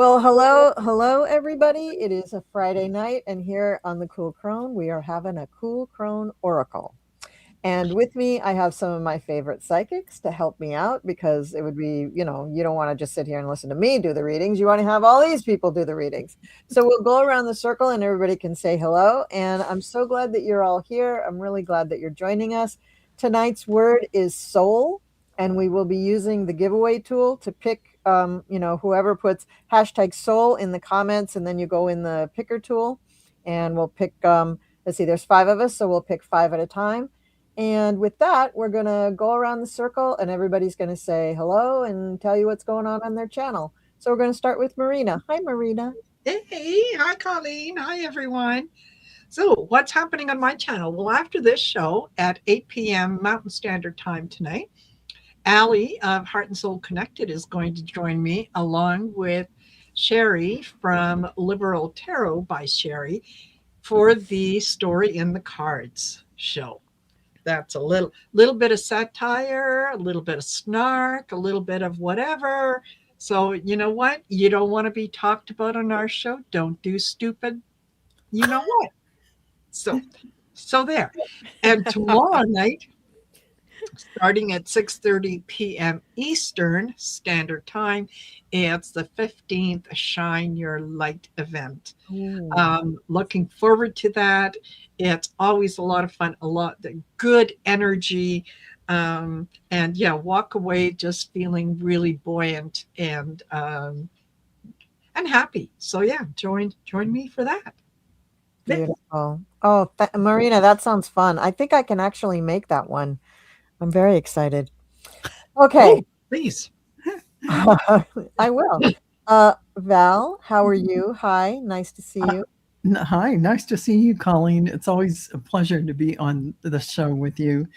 Well, hello, everybody. It is a Friday night, and here on the Cool Crone, we are having a Cool Crone Oracle. And with me, I have some of my favorite psychics to help me out because it would be, you don't want to just sit here and listen to me do the readings. You want to have all these people do the readings. So we'll go around the circle and everybody can say hello. And I'm so glad that you're all here. I'm really glad that you're joining us. Tonight's word is soul, and we will be using the giveaway tool to pick, whoever puts hashtag soul in the comments, and then you go in the picker tool and we'll pick, let's see, there's 5 of us, so we'll pick 5 at a time. And with that, we're going to go around the circle and everybody's going to say hello and tell you what's going on their channel. So we're going to start with Marina. Hi, Marina. Hey, hi, Colleen. Hi, everyone. So what's happening on my channel? Well, after this show at 8 p.m. Mountain Standard Time tonight, Allie of Heart and Soul Connected is going to join me along with Sherry from Liberal Tarot by Sherry for the Story in the Cards show. That's a little bit of satire, a little bit of snark, a little bit of whatever. So you know what? You don't want to be talked about on our show. Don't do stupid. You know what? So there. And tomorrow night, starting at 6:30 p.m. Eastern Standard Time, it's the 15th Shine Your Light event. Looking forward to that. It's always a lot of fun, a lot of good energy, and yeah, walk away just feeling really buoyant and happy. So yeah, join me for that. Beautiful. Oh, Marina, that sounds fun. I think I can actually make that one. I'm very excited. Okay. Oh, please. I will. Val, how are you? Hi, nice to see you. Hi, nice to see you, Colleen. It's always a pleasure to be on the show with you.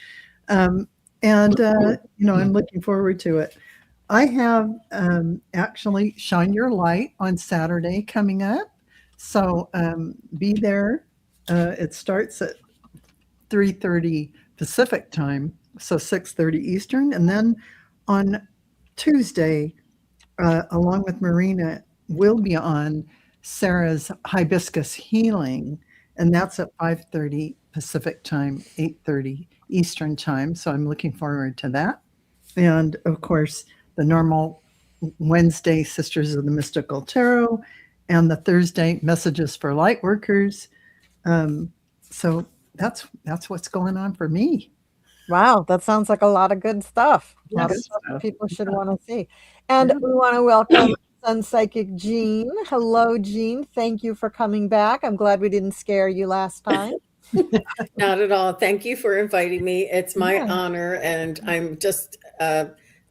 I'm looking forward to it. I have actually Shine Your Light on Saturday coming up. So be there. It starts at 3:30 Pacific time, so 6:30 Eastern. And then on Tuesday, along with Marina, we'll be on Sarah's Hibiscus Healing, and that's at 5:30 Pacific time, 8:30 Eastern time. So I'm looking forward to that. And of course, the normal Wednesday Sisters of the Mystical Tarot, and the Thursday Messages for Lightworkers. So that's what's going on for me. Wow, that sounds like a lot of good stuff. A lot of stuff people should want to see. And we want to welcome Sun Psychic Jean. Hello, Jean. Thank you for coming back. I'm glad we didn't scare you last time. Not at all. Thank you for inviting me. It's my honor, and I'm just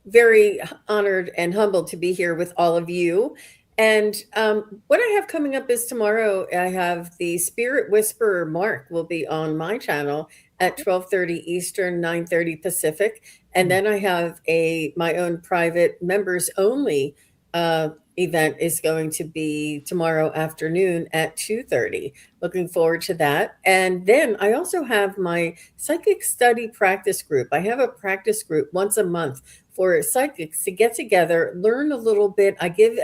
very honored and humbled to be here with all of you. And what I have coming up is tomorrow, I have the Spirit Whisperer Mark will be on my channel at 12:30 Eastern, 9:30 Pacific. And then I have my own private members only event is going to be tomorrow afternoon at 2:30. Looking forward to that. And then I also have my psychic study practice group. I have a practice group once a month for psychics to get together, learn a little bit. I give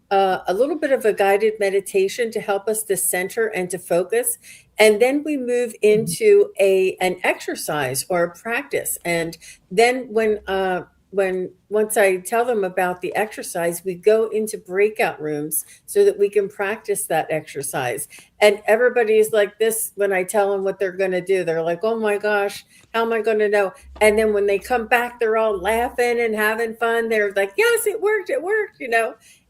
a little bit of a guided meditation to help us to center and to focus. And then we move into an exercise or a practice. And then once I tell them about the exercise, we go into breakout rooms so that we can practice that exercise. And everybody's like this when I tell them what they're going to do. They're like, oh my gosh, how am I going to know? And then when they come back, they're all laughing and having fun. They're like, yes, it worked.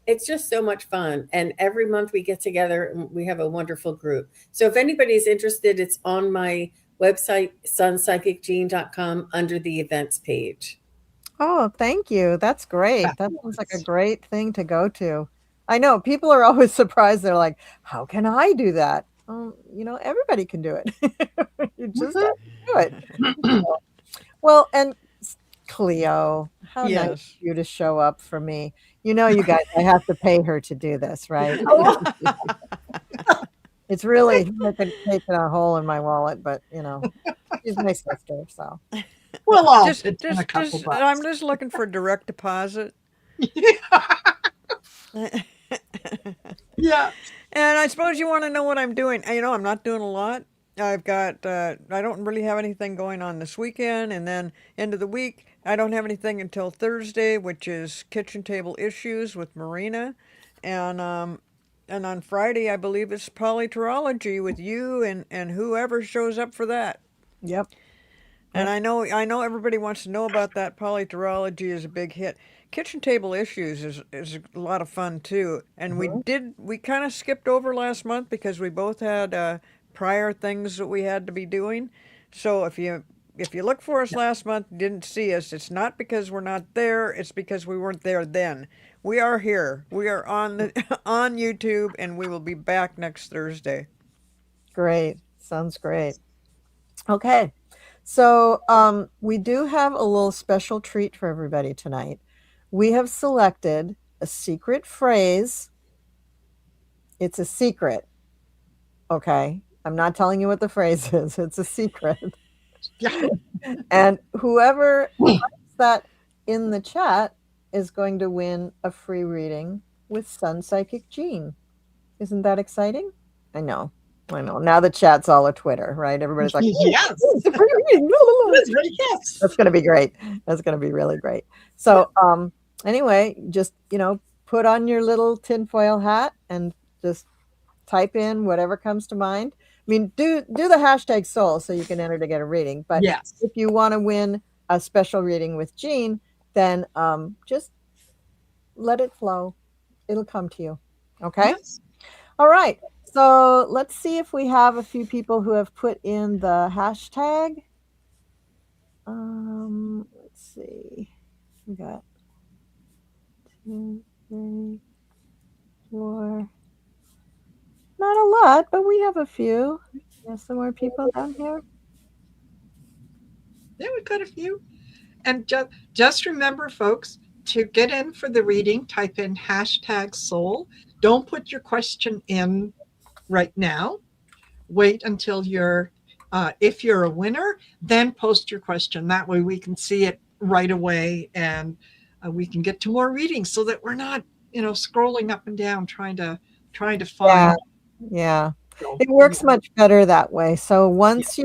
It's just so much fun. And every month we get together and we have a wonderful group. So if anybody's interested, it's on my website, sunpsychicjean.com, under the events page. Oh, thank you. That's great. That sounds like a great thing to go to. I know people are always surprised. They're like, how can I do that? Everybody can do it. You just have to do it. Well, and Cleo, how nice of you to show up for me. You guys, I have to pay her to do this, right? It's really taking a hole in my wallet, but she's my sister, so. Well, I'm just looking for direct deposit. Yeah. And I suppose you want to know what I'm doing. You know, I'm not doing a lot. I've got, I don't really have anything going on this weekend. And then end of the week, I don't have anything until Thursday, which is kitchen table issues with Marina. And on Friday, I believe it's polyterology with you and whoever shows up for that. Yep. And I know everybody wants to know about that. Polyterology is a big hit. Kitchen table issues is a lot of fun too. And we kind of skipped over last month because we both had prior things that we had to be doing. So if you look for us last month, didn't see us, it's not because we're not there. It's because we weren't there then. We are here. We are on the on YouTube, and we will be back next Thursday. Great. Sounds great. Okay. So we do have a little special treat for everybody tonight. We have selected a secret phrase. It's a secret. Okay. I'm not telling you what the phrase is. It's a secret. Yeah. And whoever types that in the chat is going to win a free reading with Sun Psychic Jean. Isn't that exciting? I know. Now the chat's all a Twitter, right? Everybody's like, Yes. it's a free reading. Yes. That's going to be great. That's going to be really great. So anyway, just, put on your little tinfoil hat and just type in whatever comes to mind. I mean, do the hashtag soul so you can enter to get a reading. But Yes. if you want to win a special reading with Jean, then just let it flow. It'll come to you. Okay? Yes. All right. So let's see if we have a few people who have put in the hashtag. Let's see. We got 2, 3, 4. Not a lot, but we have a few. There's some more people down here. Yeah, we've got a few. And just remember, folks, to get in for the reading, type in hashtag soul. Don't put your question in right now. Wait until if you're a winner, then post your question. That way we can see it right away and we can get to more readings so that we're not, scrolling up and down trying to find. Yeah. It works much better that way. So once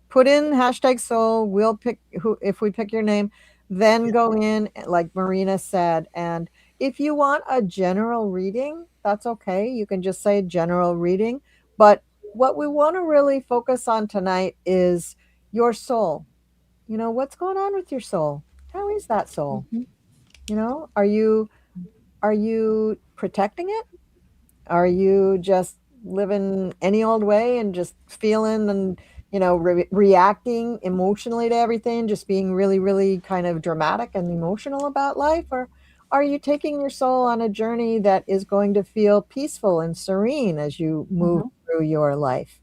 put in hashtag soul, we'll pick if we pick your name, then go in like Marina said. And if you want a general reading, that's okay. You can just say general reading. But what we want to really focus on tonight is your soul. What's going on with your soul? How is that soul? Are you protecting it? Are you just living any old way and just feeling and reacting emotionally to everything, just being really, really kind of dramatic and emotional about life? Or are you taking your soul on a journey that is going to feel peaceful and serene as you move through your life?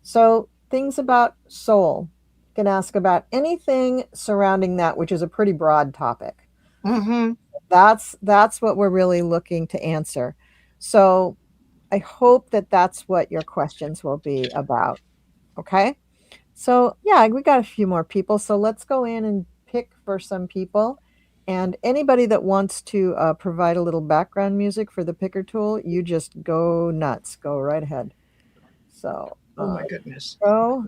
So things about soul, you can ask about anything surrounding that, which is a pretty broad topic. That's what we're really looking to answer. So I hope that that's what your questions will be about. Okay. So yeah, we got a few more people. So let's go in and pick for some people. And anybody that wants to provide a little background music for the picker tool, you just go nuts. Go right ahead. So. Oh my goodness. Go.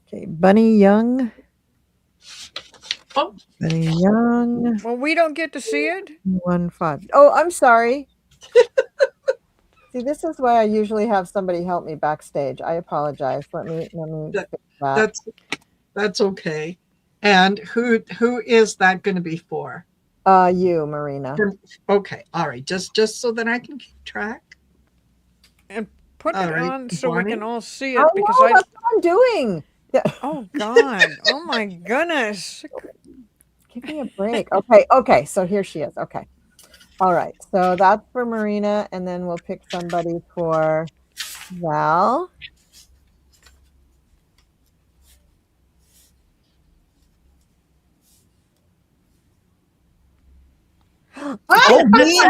Okay, Bunny Young. Oh. Bunny Young. Well, we don't get to see it. 1-5. Oh, I'm sorry. See, this is why I usually have somebody help me backstage. I apologize. Let me fix that. That's okay. And who is that going to be for? You, Marina. Okay. All right. Just so that I can keep track. And put it on so we can all see it. That's what I'm doing. Yeah. Oh God. Oh my goodness. Give me a break. Okay. So here she is. Okay. All right. So that's for Marina, and then we'll pick somebody for Val. Oh, me?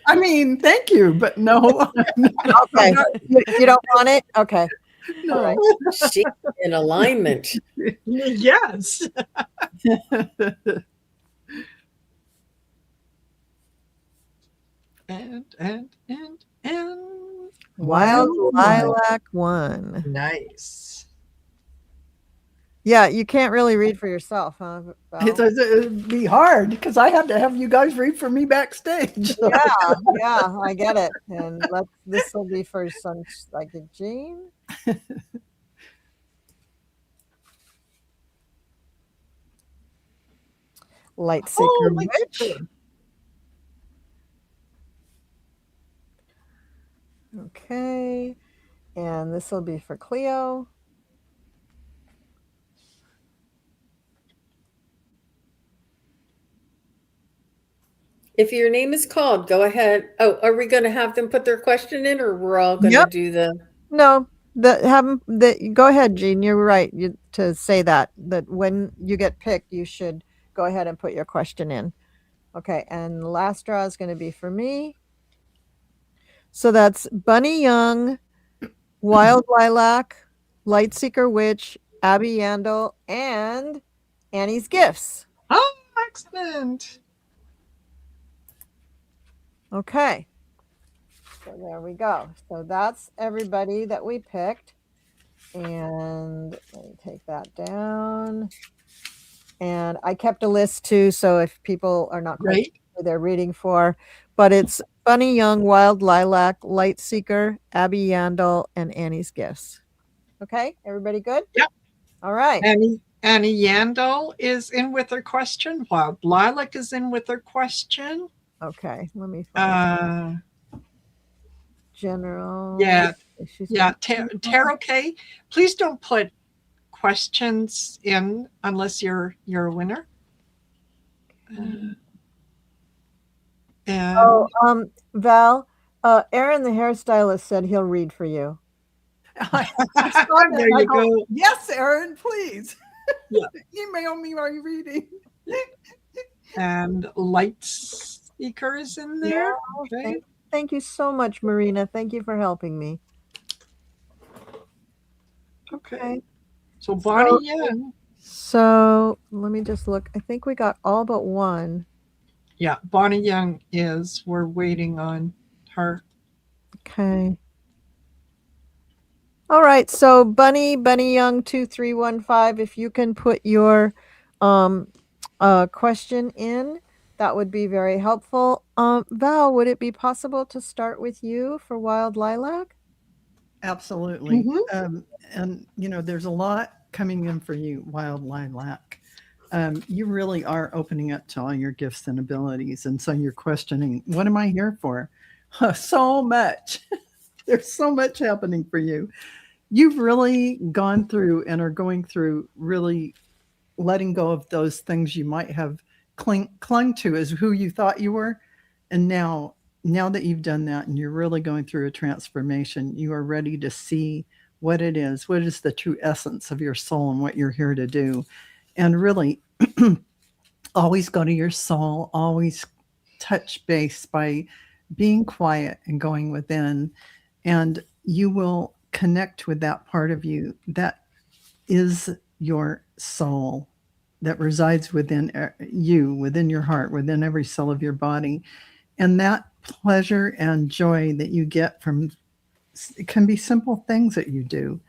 I mean, thank you, but no. Okay. You don't want it? Okay. No. All right. She's in alignment. Yes. And Wild Wild Lilac 1. nice. Yeah, you can't really read for yourself, huh, Val? It'd be hard because I had to have you guys read for me backstage. So. Yeah, I get it. And this will be for Sun Psychic Jean. Light Seeker Oh, Witch. Okay. And this will be for Cleo. If your name is called, go ahead. Oh, are we going to have them put their question in, or we're all going to Yep. do the? No, go ahead, Jean. You're right to say that when you get picked, you should go ahead and put your question in. Okay, and the last draw is going to be for me. So that's Bunny Young, Wild Lilac, Lightseeker Witch, Abby Yandel, and Annie's Gifts. Oh, excellent. Okay. So there we go. So that's everybody that we picked. And let me take that down. And I kept a list too, so if people are not quite sure who they're reading for, but it's Bunny Young, Wild Lilac, Light Seeker, Abby Yandel, and Annie's Gifts. Okay, everybody good? Yep. All right. Annie Yandel is in with her question. Wild Lilac is in with her question. Okay, let me find general. Yeah. Tarot K, please don't put questions in unless you're a winner. Val, Aaron the hairstylist said he'll read for you. There you go. Yes, Aaron, please. Yeah. Email me while you're reading. And Light Seeker is in there. Yeah, okay. Thank you so much, Marina. Thank you for helping me. Okay. So Bonnie Young. So let me just look. I think we got all but one. Yeah, Bonnie Young we're waiting on her. Okay. All right. So Bunny Young 2315, if you can put your question in, that would be very helpful. Val, would it be possible to start with you for Wild Lilac? Absolutely. And there's a lot coming in for you, Wild Lilac. You really are opening up to all your gifts and abilities. And so you're questioning, what am I here for? So much. There's so much happening for you. You've really gone through and are going through really letting go of those things you might have clung to as who you thought you were. And now that you've done that and you're really going through a transformation, you are ready to see what it is. What is the true essence of your soul and what you're here to do? And really always go to your soul, always touch base by being quiet and going within. And you will connect with that part of you that is your soul, that resides within you, within your heart, within every cell of your body. And that pleasure and joy that you get from it can be simple things that you do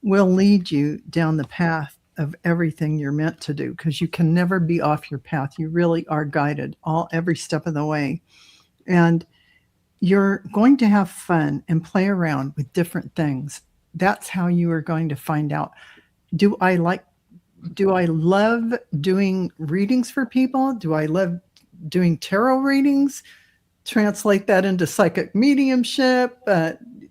will lead you down the path of everything you're meant to do, because you can never be off your path. You really are guided every step of the way. And you're going to have fun and play around with different things. That's how you are going to find out, do I love doing readings for people? Do I love doing tarot readings? Translate that into psychic mediumship.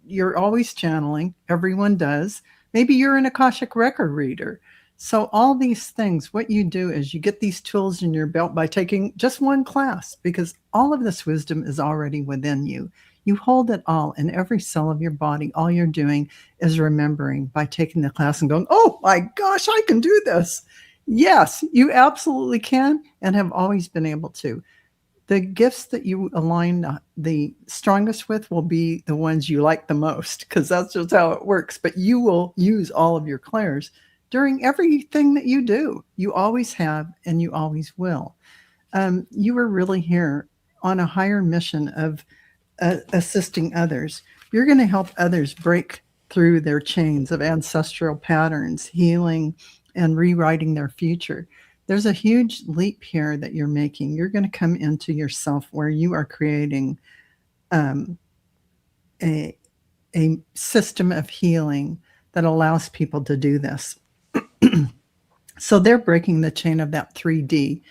You're always channeling. Everyone does. Maybe you're an Akashic record reader. So all these things, what you do is you get these tools in your belt by taking just one class, because all of this wisdom is already within you. You hold it all in every cell of your body. All you're doing is remembering by taking the class and going, oh my gosh, I can do this. Yes, you absolutely can and have always been able to. the gifts that you align the strongest with will be the ones you like the most, because that's just how it works. But you will use all of your clairs during everything that you do. You always have, and you always will. You were really here on a higher mission of assisting others. You're going to help others break through their chains of ancestral patterns, healing, and rewriting their future. There's a huge leap here that you're making. You're going to come into yourself where you are creating um, a, a system of healing that allows people to do this. So they're breaking the chain of that 3D,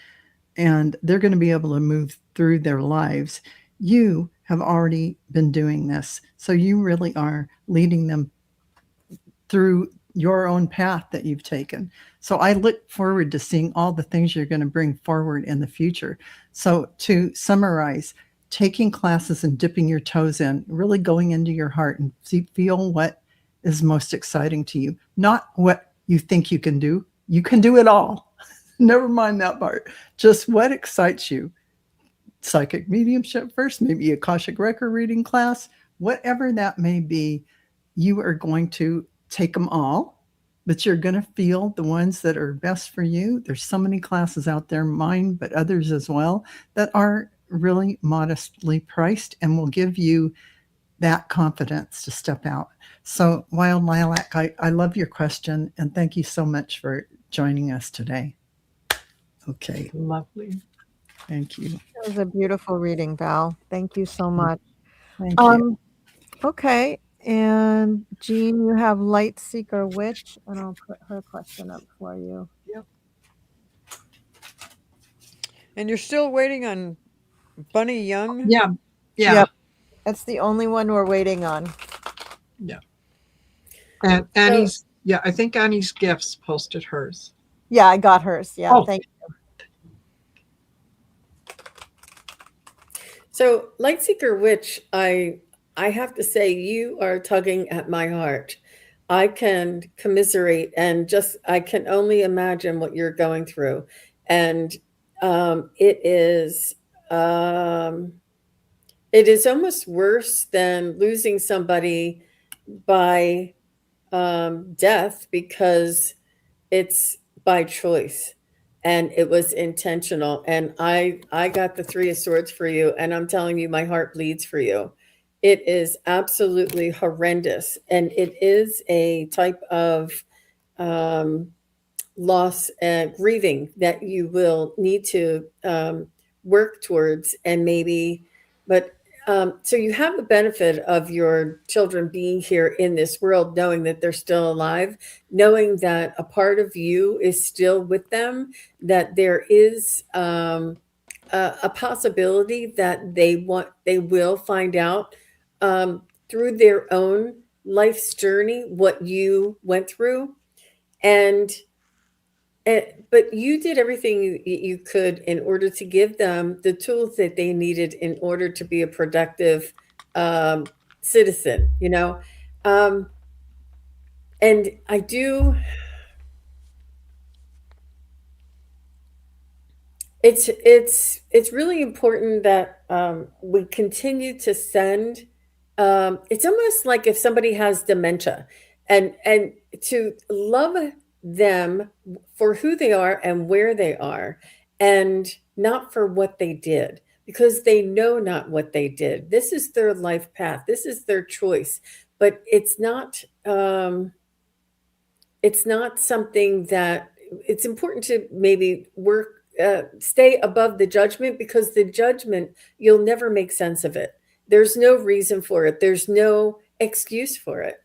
and they're going to be able to move through their lives. You have already been doing this. So you really are leading them through your own path that you've taken. So I look forward to seeing all the things you're going to bring forward in the future. So to summarize, taking classes and dipping your toes in, really going into your heart and feel what is most exciting to you, not what you think you can do. You can do it all. Never mind that part. Just what excites you. Psychic mediumship first, maybe Akashic record reading class, whatever that may be, you are going to take them all, but you're going to feel the ones that are best for you. There's so many classes out there, mine, but others as well, that are really modestly priced and will give you that confidence to step out. So, Wild Lilac, I love your question, and thank you so much for joining us today. Okay. Lovely. Thank you. That was a beautiful reading, Val. Thank you so much. Thank you. Okay. And Jean, you have Light Seeker Witch, and I'll put her question up for you. Yep. And you're still waiting on Bunny Young? Yeah. Yeah. Yep. That's the only one we're waiting on. Yeah. And Annie's, yeah, I think Annie's Gifts posted hers. Yeah, I got hers. Yeah, Oh. thank you. So, Lightseeker Witch, I have to say, you are tugging at my heart. I can commiserate and just I can only imagine what you're going through, and it is almost worse than losing somebody by death, because it's by choice and it was intentional. And I got the Three of Swords for you, and I'm telling you, my heart bleeds for you. It is absolutely horrendous, and it is a type of loss and grieving that you will need to work towards, and maybe, but so you have the benefit of your children being here in this world, knowing that they're still alive, knowing that a part of you is still with them, that there is a possibility that they will find out through their own life's journey what you went through, and but you did everything you could in order to give them the tools that they needed in order to be a productive citizen, and I do. It's really important that we continue to send. It's almost like if somebody has dementia, and to love them for who they are and where they are, and not for what they did, because they know not what they did. This is their life path. This is their choice, but it's not. It's not something that it's important to maybe stay above the judgment, because the judgment, you'll never make sense of it. There's no reason for it. There's no excuse for it.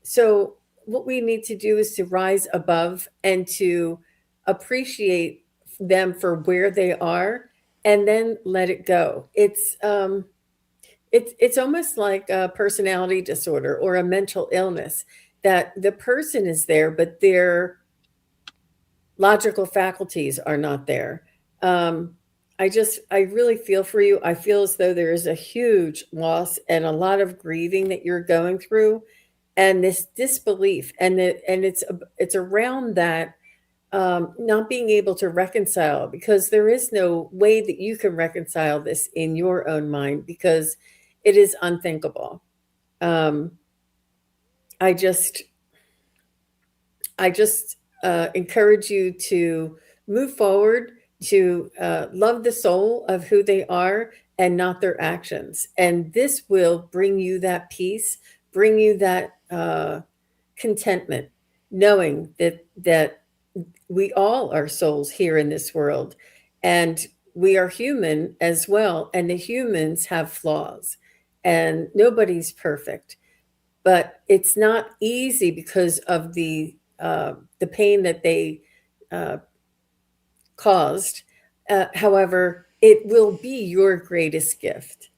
So what we need to do is to rise above and to appreciate them for where they are, and then let it go. It's almost like a personality disorder or a mental illness, that the person is there, but their logical faculties are not there. I really feel for you. I feel as though there is a huge loss and a lot of grieving that you're going through, and this disbelief, and it's around that not being able to reconcile, because there is no way that you can reconcile this in your own mind because it is unthinkable. Um, I just encourage you to move forward, to love the soul of who they are and not their actions. And this will bring you that peace, bring you that contentment, knowing that we all are souls here in this world, and we are human as well. And the humans have flaws, and nobody's perfect, but it's not easy because of the pain that they uh, caused. However, it will be your greatest gift.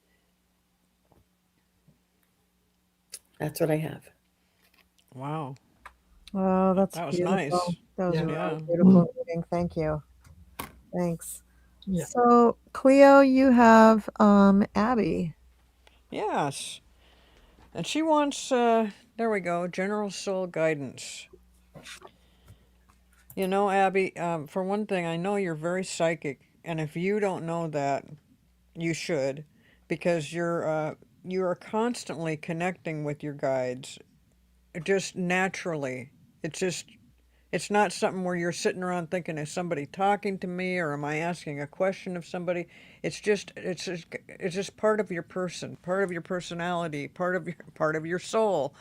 That's what I have. Wow. Oh, that's That was beautiful. nice. That was a Yeah. really Yeah. beautiful reading. Thank you. Thanks. Yeah. So, Cleo, you have Abby. Yes. And she wants, there we go, general soul guidance. You know, Abby, for one thing, I know you're very psychic. And if you don't know that, you should, because you are constantly connecting with your guides, just naturally. It's just it's not something where you're sitting around thinking, is somebody talking to me or am I asking a question of somebody? It's just part of your person, part of your personality, part of your soul.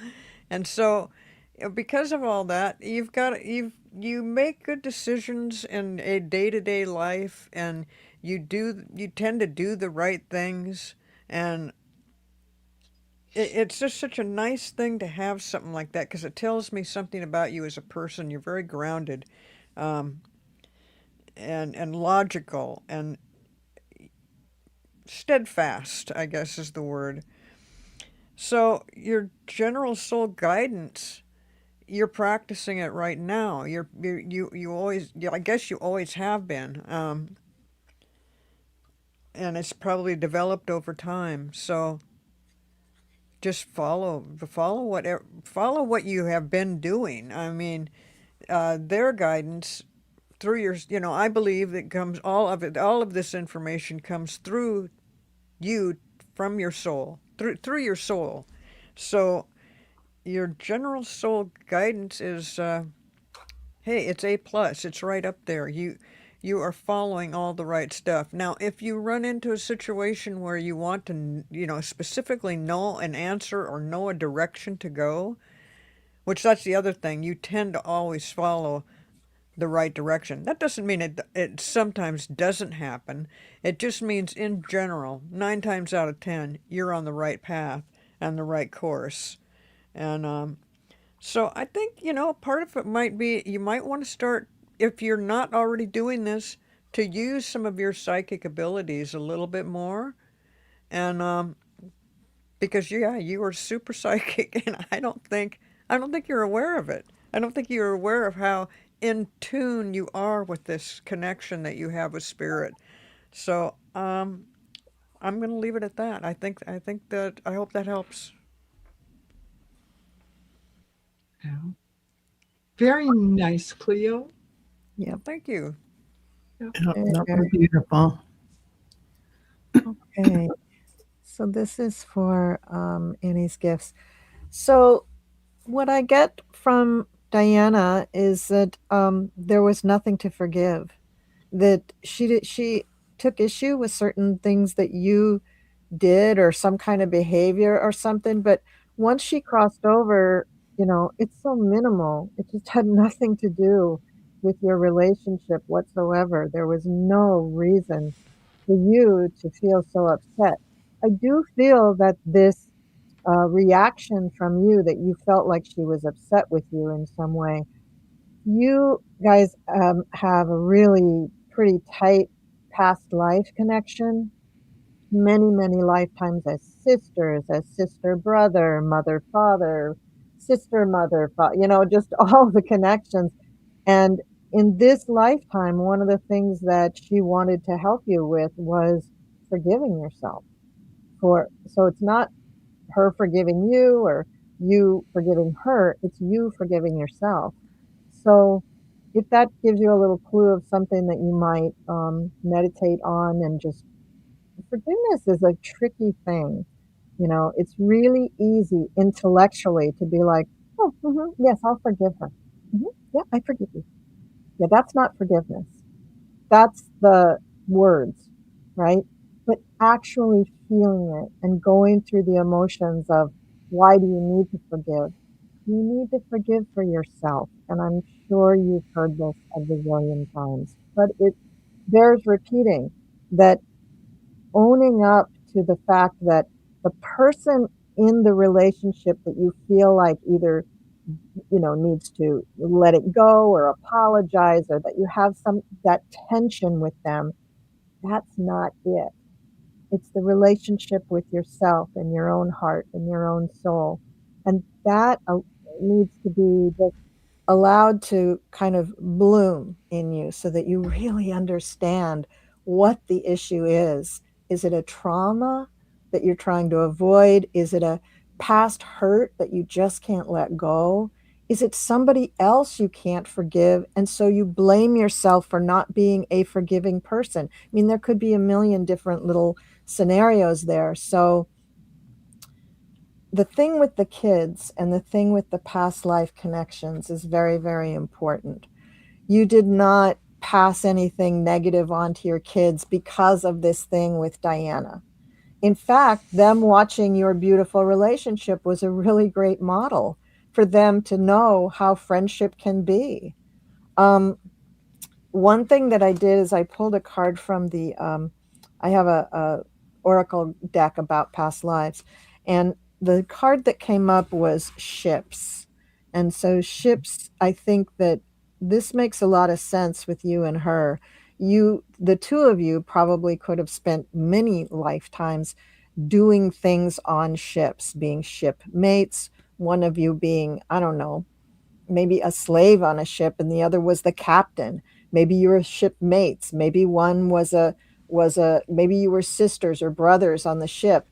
And so because of all that, you make good decisions in a day-to-day life, and you tend to do the right things, and it's just such a nice thing to have something like that, because it tells me something about you as a person. You're very grounded, um, and logical and steadfast, I guess is the word. So your general soul guidance, you're practicing it right now. You always, I guess you always have been, and it's probably developed over time. So just follow what you have been doing. I mean, their guidance through I believe it comes, all of this information comes through you, from your soul, through your soul. So your general soul guidance is, hey, it's A+. It's right up there. You are following all the right stuff. Now, if you run into a situation where you want to, specifically know an answer or know a direction to go, which that's the other thing, you tend to always follow the right direction. That doesn't mean it sometimes doesn't happen. It just means, in general, 9 times out of 10, you're on the right path and the right course. And so I think, part of it might be you might want to start, if you're not already doing this, to use some of your psychic abilities a little bit more. And because, yeah, you are super psychic, and I don't think you're aware of it. I don't think you're aware of how in tune you are with this connection that you have with spirit. So I'm going to leave it at that. I hope that helps. Yeah. Very nice, Cleo. Yep. Well, thank you. Yeah. That was beautiful. Okay. So this is for Annie's gifts. So what I get from Diana is that there was nothing to forgive. That she took issue with certain things that you did, or some kind of behavior or something, but once she crossed over, it's so minimal. It just had nothing to do with your relationship whatsoever. There was no reason for you to feel so upset. I do feel that this reaction from you, that you felt like she was upset with you in some way. You guys have a really pretty tight past life connection, many, many lifetimes as sisters, as sister, brother, mother, father, sister, mother, just all the connections. And in this lifetime, one of the things that she wanted to help you with was forgiving yourself. So it's not her forgiving you or you forgiving her, it's you forgiving yourself. So if that gives you a little clue of something that you might meditate on, and just forgiveness is a tricky thing. You know, it's really easy intellectually to be like, oh, yes, I'll forgive her. Yeah, I forgive you. Yeah, that's not forgiveness. That's the words, right? But actually feeling it and going through the emotions of, why do you need to forgive? You need to forgive for yourself. And I'm sure you've heard this a bazillion times, but it bears repeating, that owning up to the fact that the person in the relationship that you feel like either, needs to let it go or apologize, or that you have some that tension with them, that's not it. It's the relationship with yourself and your own heart and your own soul. And that needs to be just allowed to kind of bloom in you, so that you really understand what the issue is. Is it a trauma that you're trying to avoid? Is it a past hurt that you just can't let go? Is it somebody else you can't forgive? And so you blame yourself for not being a forgiving person. I mean, there could be a million different little scenarios there. So the thing with the kids and the thing with the past life connections is very, very important. You did not pass anything negative onto your kids because of this thing with Diana. In fact, them watching your beautiful relationship was a really great model for them to know how friendship can be. Um, One thing that I did is I pulled a card from I have a oracle deck about past lives, and the card that came up was ships. And so ships, I think that this makes a lot of sense with you and her. The two of you probably could have spent many lifetimes doing things on ships, being shipmates, one of you being, I don't know, maybe a slave on a ship and the other was the captain. Maybe you were shipmates. Maybe one was a maybe you were sisters or brothers on the ship.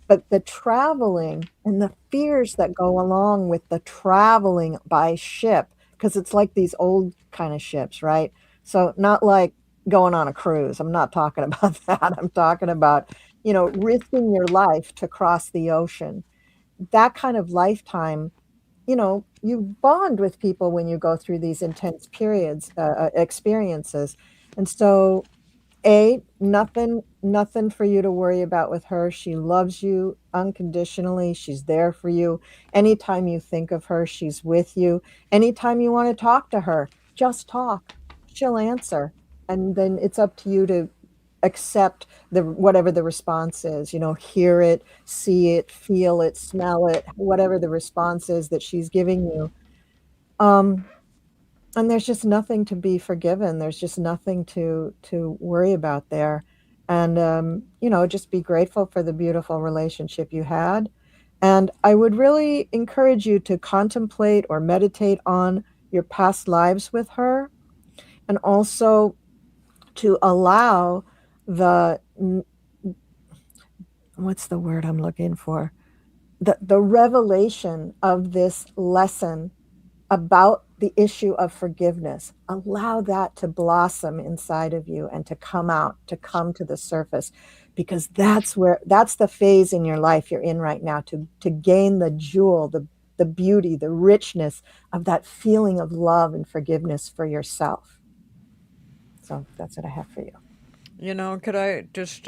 But the traveling and the fears that go along with the traveling by ship, because it's like these old kind of ships, right? So not like going on a cruise. I'm not talking about that. I'm talking about, risking your life to cross the ocean. That kind of lifetime, you bond with people when you go through these intense periods, experiences. And so, nothing for you to worry about with her. She loves you unconditionally. She's there for you. Anytime you think of her, she's with you. Anytime you want to talk to her, just talk. She'll answer. And then it's up to you to accept the whatever the response is, hear it, see it, feel it, smell it, whatever the response is that she's giving you. Um, and there's just nothing to be forgiven. There's just nothing to worry about there. And just be grateful for the beautiful relationship you had. And I would really encourage you to contemplate or meditate on your past lives with her, and also to allow the what's the word I'm looking for? The revelation of this lesson about the issue of forgiveness. Allow that to blossom inside of you and to come out, to come to the surface, because that's the phase in your life you're in right now, to gain the jewel, the beauty, the richness of that feeling of love and forgiveness for yourself. So that's what I have for you. Could I just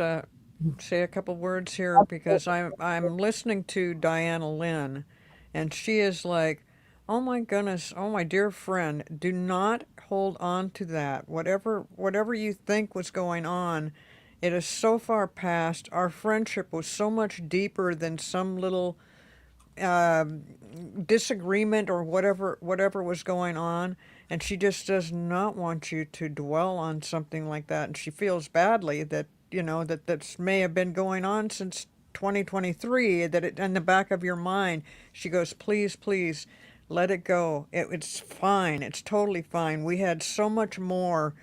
say a couple words here, because I'm listening to Diana Lynn, and she is like, "Oh my goodness, oh my dear friend, do not hold on to that. Whatever you think was going on, it is so far past. Our friendship was so much deeper than some little disagreement or whatever was going on, and she just does not want you to dwell on something like that, and she feels badly that that may have been going on since 2023, that it in the back of your mind. She goes, please, please let it go. It's fine, it's totally fine. We had so much more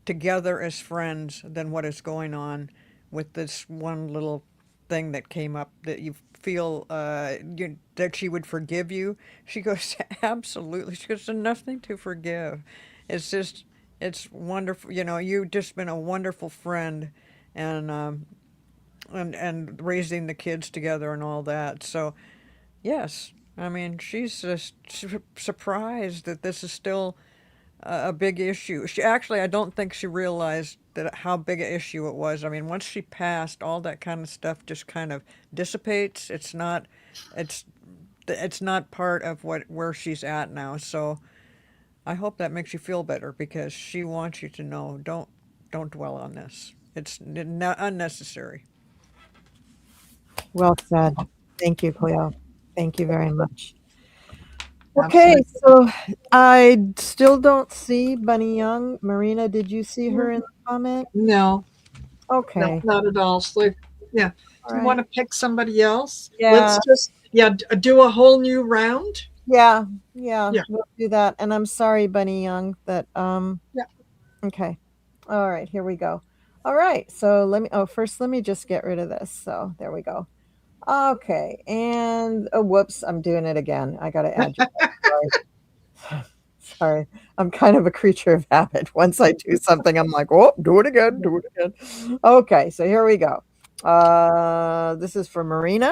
together as friends than what is going on with this one little thing that came up, that you feel that she would forgive you. She goes, absolutely. She goes, there's nothing to forgive. it's just it's wonderful. You know, you've just been a wonderful friend, and and raising the kids together and all that. So yes, I mean she's just surprised that this is still a big issue. She actually, I don't think she realized that how big an issue it was. I mean, once she passed, all that kind of stuff just kind of dissipates. It's it's not part of what where she's at now. So I hope that makes you feel better because she wants you to know don't dwell on this. It's unnecessary. Well said. Thank you, Cleo. Thank you very much. Okay, Absolutely. so I still don't see Bunny Young. Marina, did you see her in the comment? No, no, Okay. not at all. So, yeah. All Do you want right. to pick somebody else? Yeah. Let's just, yeah, do a whole new round. Yeah. Yeah. Yeah. We'll do that. And I'm sorry, Bunny Young, that Yeah. okay. All right, here we go. All right. So first let me just get rid of this. So there we go. Okay. And oh whoops, I'm doing it again. I gotta add you. Sorry. Sorry. I'm kind of a creature of habit. Once I do something, I'm like, oh, do it again, do it again. Okay, so here we go. This is for Marina.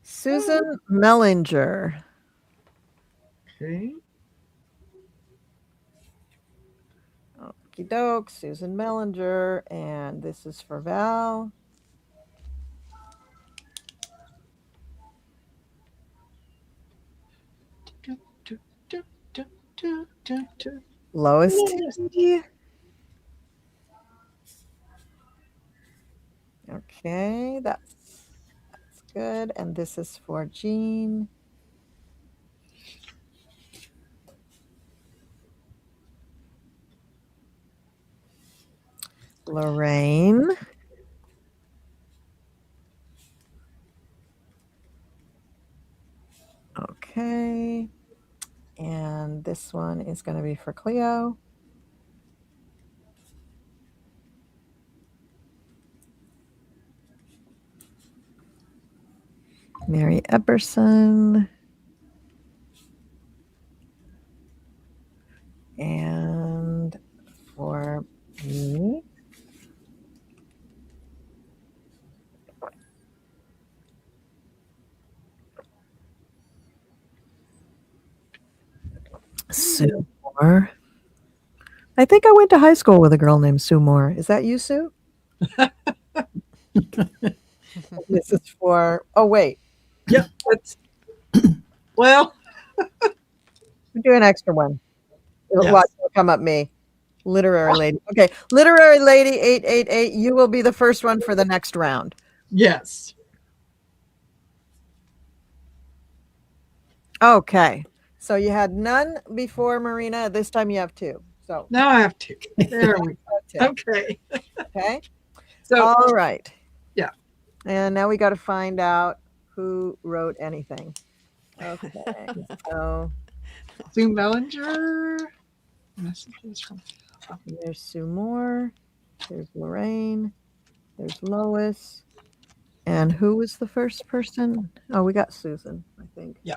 Susan Mellinger. Okay. Okie doke, Susan Mellinger. And this is for Val. Do, do, do, do, do, do. Lois Lois. T. Okay, that's good. And this is for Jean. Lorraine. Okay. And this one is going to be for Cleo. Mary Epperson. And for me, Sue Moore. I think I went to high school with a girl named Sue Moore. Is that you, Sue? This is for, oh, wait, Yeah. That's, well, we'll do an extra one. yes. Watch, it'll come up me. Literary lady. Okay, literary lady 888. You will be the first one for the next round. Yes. Okay. So you had none before, Marina. This time you have two. So Now I have two. There we two. go. Okay. Okay. So, All right. yeah. And now we got to find out who wrote anything. Okay. So Sue Mellinger. Messages from. there's Sue Moore. There's Lorraine. There's Lois. And who was the first person? Oh, we got Susan, I think. Yeah.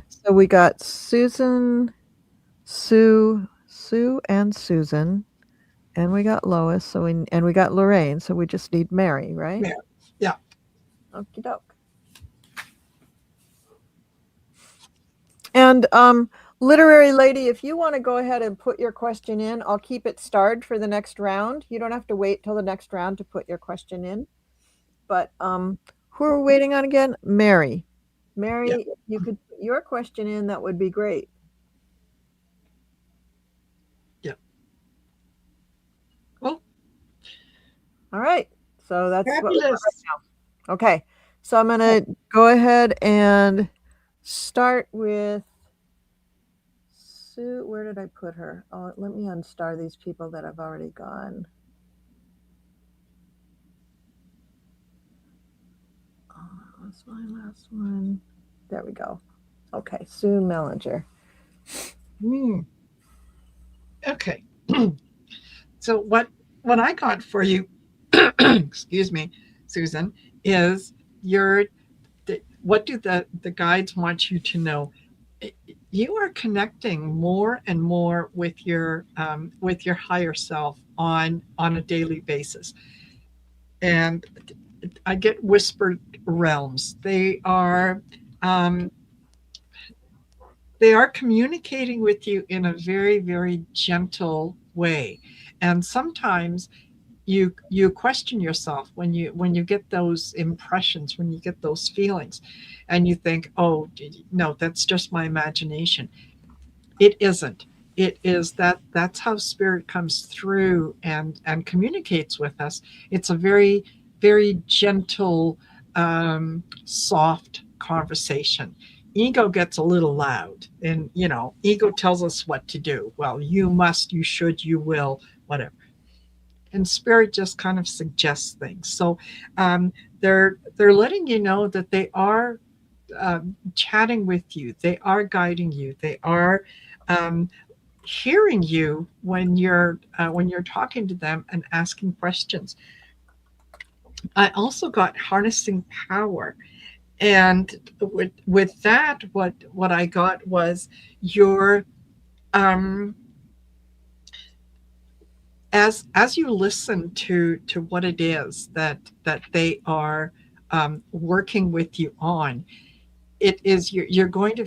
So we got Susan, Sue, and Susan, and we got Lois. So we got Lorraine. So we just need Mary, right? Yeah. Yeah. Okie doke. And literary lady, if you want to go ahead and put your question in, I'll keep it starred for the next round. You don't have to wait till the next round to put your question in. But who are we waiting on again? Mary. Mary, Yeah. if you could put your question in, that would be great. Yeah. Well. All right. So that's what we got Fabulous. right now. Okay. So I'm going to go ahead and start with Sue. Where did I put her? Oh, let me unstar these people that have already gone. That's my last one. There we go. Okay, Sue Mellinger. Okay. So what I got for you, excuse me, Susan, is your what do the guides want you to know? You are connecting more and more with your higher self on a daily basis, and I get whispered realms. Um, they are communicating with you in a very, very gentle way, and sometimes you question yourself when you get those impressions, when you get those feelings, and you think, oh no, that's just my imagination. It isn't. It is that's how spirit comes through and communicates with us. It's a very, very gentle, soft conversation. Ego gets a little loud, and ego tells us what to do. Well, you must, you should, you will, whatever. And spirit just kind of suggests things. So they're letting you know that they are chatting with you. They are guiding you. They are um, hearing you when you're talking to them and asking questions. I also got harnessing power, and with that, what I got was your um, as you listen to what it is that they are working with you on. It is you're going to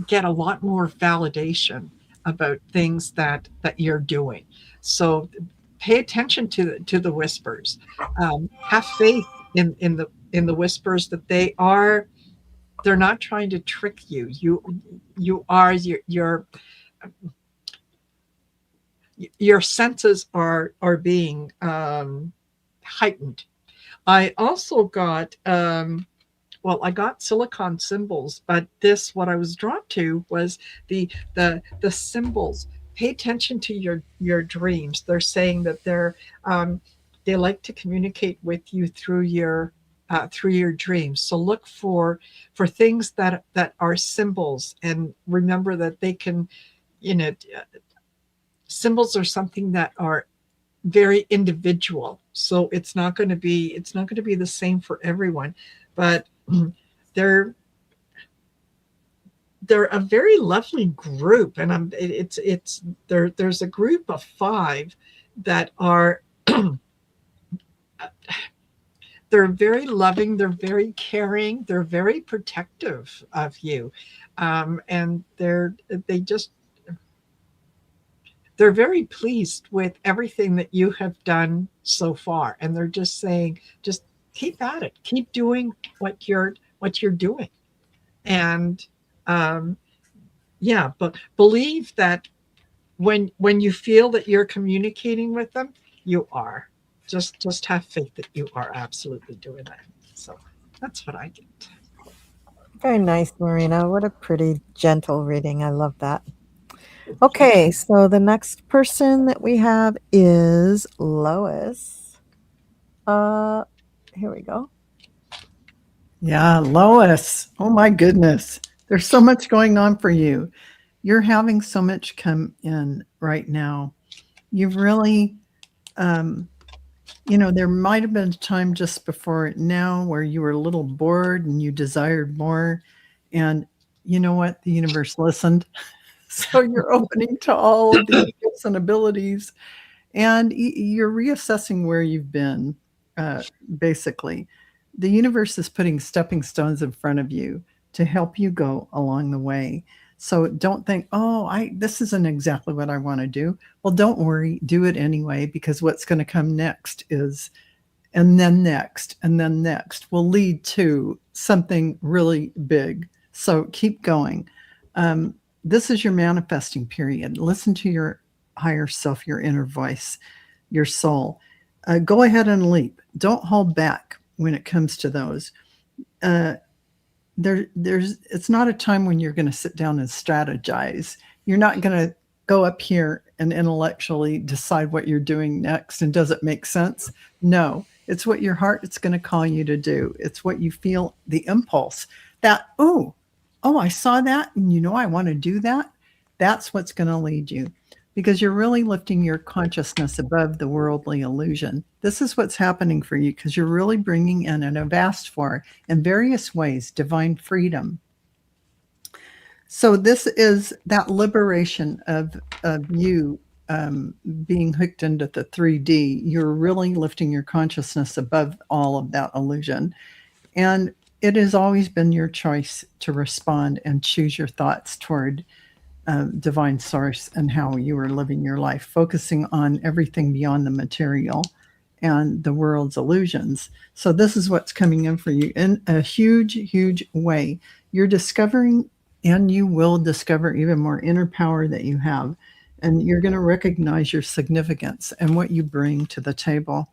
get a lot more validation about things that you're doing. So pay attention to the whispers. Have faith in the whispers, that they're not trying to trick you. You are your senses are being heightened. I also got well, I got silicon symbols, but what I was drawn to was the symbols. Pay attention to your dreams. They're saying that they like to communicate with you through your dreams. So look for things that are symbols, and remember that they can, you know, symbols are something that are very individual. So it's not going to be the same for everyone, but they're they're a very lovely group, and it's there's a group of 5 that are they're very loving, they're very caring, they're very protective of you, and they just they're very pleased with everything that you have done so far, and they're just saying, just keep at it, keep doing what you're doing, and um, yeah, but believe that when you feel that you're communicating with them, you are. Just have faith that you are absolutely doing that. So that's what I get. Very nice, Marina. What a pretty, gentle reading. I love that. Okay, so the next person that we have is Lois. Uh, Here we go. Yeah, Lois. Oh my goodness. There's so much going on for you. You're having so much come in right now. You've really, there might have been a time just before now where you were a little bored and you desired more. And you know what? The universe listened. So you're opening to all of these gifts and abilities, and you're reassessing where you've been. Basically, the universe is putting stepping stones in front of you to help you go along the way. So don't think, oh, this isn't exactly what I want to do. Well, don't worry, do it anyway, because what's going to come next is, and then next will lead to something really big. So keep going. This is your manifesting period. Listen to your higher self, your inner voice, your soul. Go ahead and leap. Don't hold back when it comes to those. It's not a time when you're going to sit down and strategize. You're not going to go up here and intellectually decide what you're doing next and does it make sense? No, it's what your heart is going to call you to do. It's what you feel, the impulse that, oh, I saw that, and I want to do that. That's what's going to lead you, because you're really lifting your consciousness above the worldly illusion. This is what's happening for you because you're really bringing in and have asked for, in various ways, divine freedom. So this is that liberation of you being hooked into the 3D. You're really lifting your consciousness above all of that illusion. And it has always been your choice to respond and choose your thoughts toward divine source and how you are living your life, focusing on everything beyond the material and the world's illusions. So this is what's coming in for you in a huge, huge way. You're discovering, and you will discover even more inner power that you have. And you're going to recognize your significance and what you bring to the table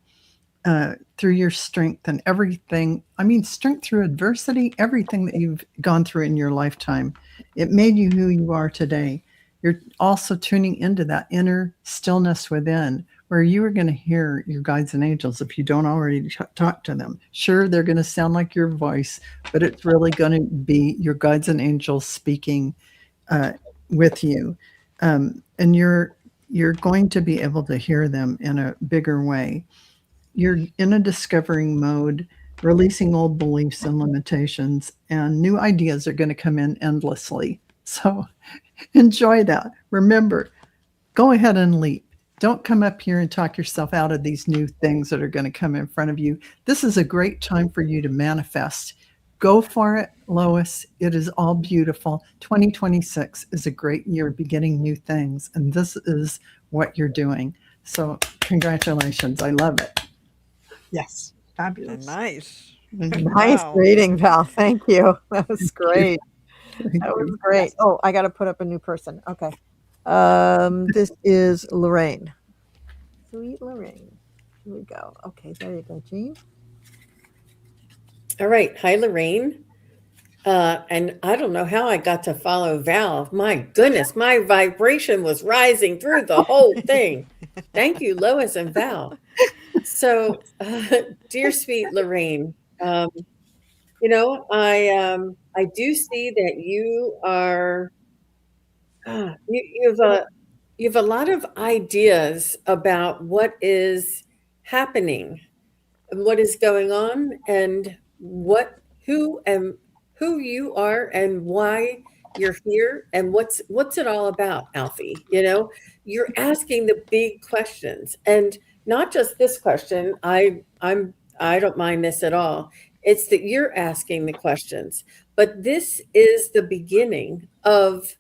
through your strength and everything. I mean, strength through adversity, everything that you've gone through in your lifetime. It made you who you are today. You're also tuning into that inner stillness within, where you are going to hear your guides and angels if you don't already talk to them. Sure, they're going to sound like your voice, but it's really going to be your guides and angels speaking with you. And you're going to be able to hear them in a bigger way. You're in a discovering mode, releasing old beliefs and limitations, and new ideas are going to come in endlessly. So enjoy that. Remember, go ahead and leap. Don't come up here and talk yourself out of these new things that are going to come in front of you. This is a great time for you to manifest. Go for it, Lois. It is all beautiful. 2026 is a great year beginning new things, and this is what you're doing. So congratulations. I love it. Yes, fabulous. Nice. Nice Wow. reading, Val. Thank you. That was great. Thank That was you. great. Oh, I got to put up a new person. Okay. This is Lorraine. Sweet Lorraine. Here we go. Okay, there you go, Jean. All right. Hi, Lorraine. And I don't know how I got to follow Val. My goodness, my vibration was rising through the whole thing. Thank you, Lois and Val. So, dear sweet Lorraine, I do see that you are you have a lot of ideas about what is happening and what is going on and who you are and why you're here and what's it all about, Alfie. You're asking the big questions, and not just this question. I don't mind this at all. It's that you're asking the questions, but this is the beginning of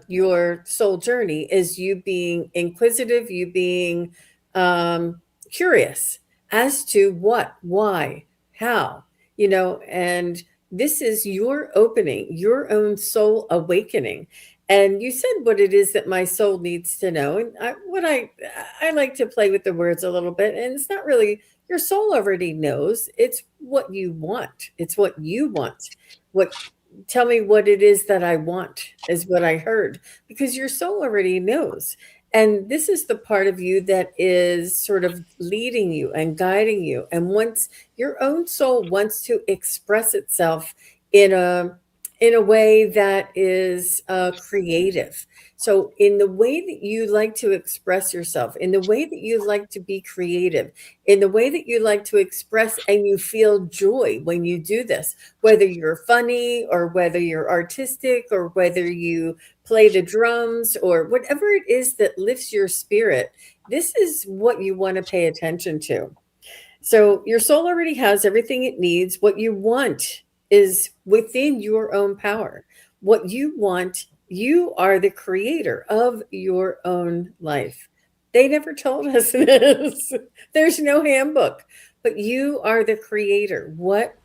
your soul journey, is you being inquisitive, you being curious as to what, why, how, and this is your opening, your own soul awakening. And you said what it is that my soul needs to know. And I like to play with the words a little bit. And it's not really your soul already knows. It's what you want. It's what you want. Tell me what it is that I want, is what I heard, because your soul already knows. And this is the part of you that is sort of leading you and guiding you. And once your own soul wants to express itself in a way that is creative. So in the way that you like to express yourself, in the way that you like to be creative, in the way that you like to express and you feel joy when you do this, whether you're funny or whether you're artistic or whether you play the drums or whatever it is that lifts your spirit, this is what you want to pay attention to. So your soul already has everything it needs. What you want is within your own power. What you want, you are the creator of your own life. They never told us this. There's no handbook, but you are the creator. What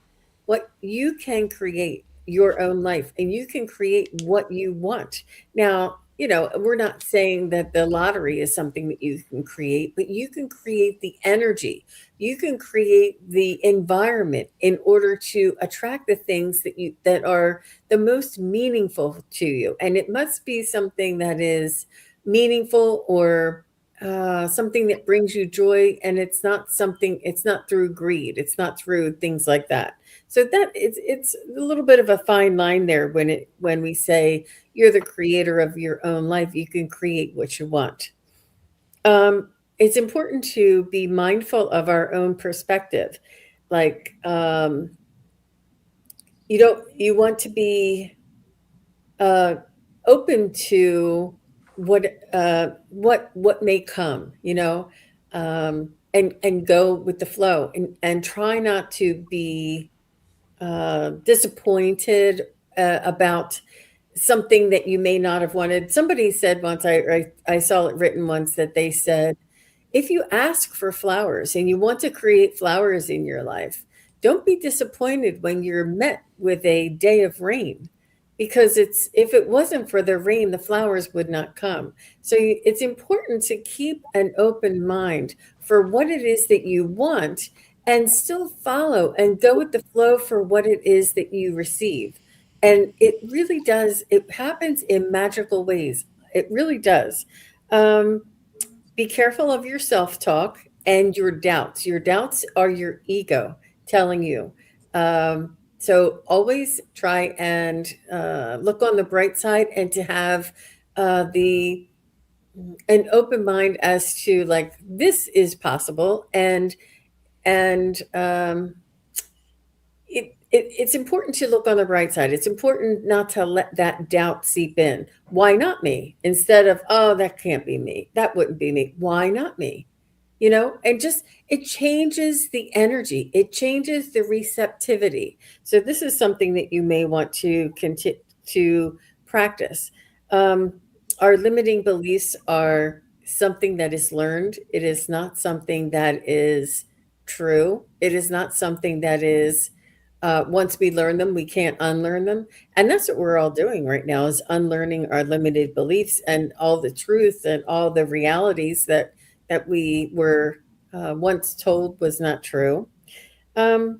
you can create your own life, and you can create what you want. Now, we're not saying that the lottery is something that you can create, but you can create the energy. You can create the environment in order to attract the things that are the most meaningful to you. And it must be something that is meaningful or something that brings you joy. And it's not through greed. It's not through things like that. So that it's a little bit of a fine line there when we say you're the creator of your own life. You can create what you want. It's important to be mindful of our own perspective. Like, you want to be uh, open to what may come, and go with the flow, and try not to be disappointed about something that you may not have wanted. Somebody said once, I saw it written once, that they said, if you ask for flowers and you want to create flowers in your life, don't be disappointed when you're met with a day of rain, because if it wasn't for the rain, the flowers would not come. So it's important to keep an open mind for what it is that you want, and still follow and go with the flow for what it is that you receive. And it really does, it happens in magical ways. It really does. Be careful of your self talk and your doubts. Your doubts are your ego telling you. So always try and look on the bright side, and to have the an open mind as to, like, this is possible. And it's important to look on the bright side. It's important not to let that doubt seep in. Why not me? Instead of, oh, that can't be me. That wouldn't be me. Why not me? And just, it changes the energy. It changes the receptivity. So this is something that you may want to continue to practice. Our limiting beliefs are something that is learned. It is not something that is true. It is not something that is, once we learn them, we can't unlearn them. And that's what we're all doing right now, is unlearning our limited beliefs and all the truth and all the realities that we were once told was not true. And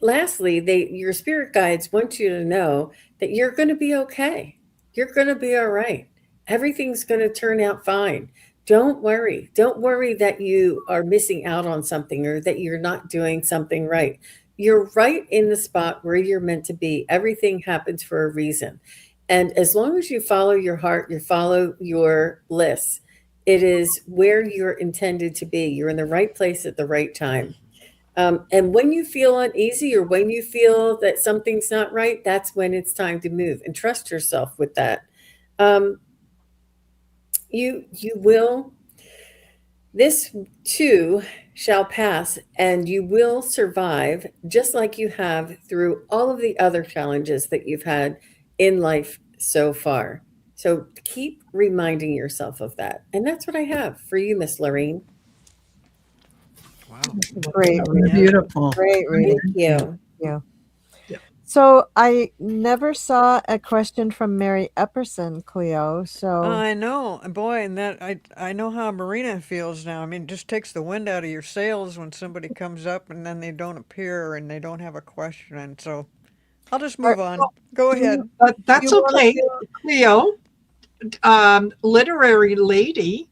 lastly, your spirit guides want you to know that you're going to be okay. You're going to be all right. Everything's going to turn out fine. Don't worry. Don't worry that you are missing out on something, or that you're not doing something right. You're right in the spot where you're meant to be. Everything happens for a reason. And as long as you follow your heart, you follow your bliss, it is where you're intended to be. You're in the right place at the right time. And when you feel uneasy, or when you feel that something's not right, that's when it's time to move, and trust yourself with that. Um, you will, this too shall pass, and you will survive, just like you have through all of the other challenges that you've had in life so far. So keep reminding yourself of that. And that's what I have for you, Miss Lorraine. Wow. Great reading. Beautiful. Great reading. Thank you. Yeah. Yeah. So I never saw a question from Mary Epperson, Cleo. So I know, boy, and that I know how Marina feels now. I mean, it just takes the wind out of your sails when somebody comes up and then they don't appear and they don't have a question. And so I'll just move on. Go ahead. But that's you wanna okay. do- Cleo, literary lady,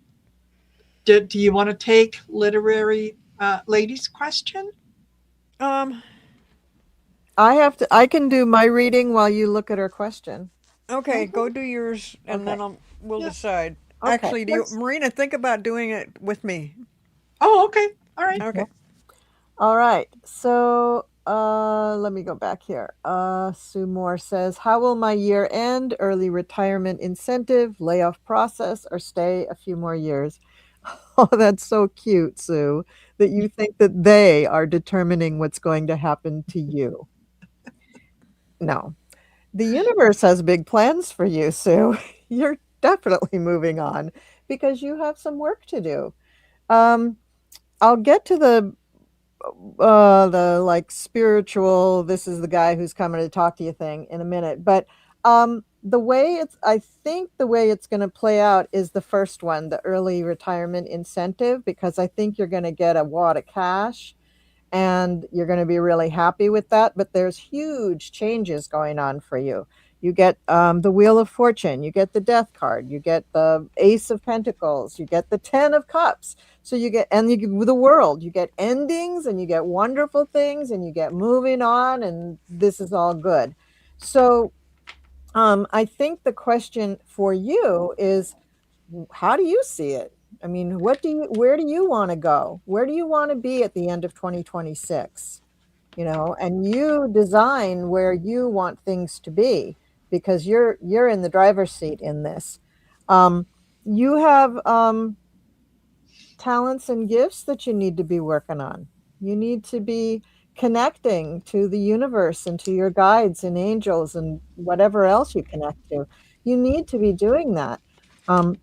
do you want to take literary lady's question? Um. I can do my reading while you look at her question. Okay, go do yours, and Okay. then we'll Yeah. decide. Okay. Actually, Marina, think about doing it with me. Oh, okay. All right. Okay. All right. So let me go back here. Sue Moore says, how will my year end? Early retirement incentive, layoff process, or stay a few more years? Oh, that's so cute, Sue, that you think that they are determining what's going to happen to you. No. The universe has big plans for you, Sue. You're definitely moving on because you have some work to do. I'll get to the like spiritual, this is the guy who's coming to talk to you thing in a minute, but I think the way it's going to play out is the first one, the early retirement incentive, because I think you're going to get a wad of cash and you're going to be really happy with that. But there's huge changes going on for you. You get the Wheel of Fortune, you get the Death card, you get the Ace of Pentacles, you get the Ten of Cups. So you get, and you get the World, you get endings and you get wonderful things and you get moving on, and this is all good. So I think the question for you is, how do you see it? I mean, where do you want to go? Where do you want to be at the end of 2026? And you design where you want things to be, because you're in the driver's seat in this. Um, you have talents and gifts that you need to be working on. You need to be connecting to the universe and to your guides and angels and whatever else you connect to. You need to be doing that. Um,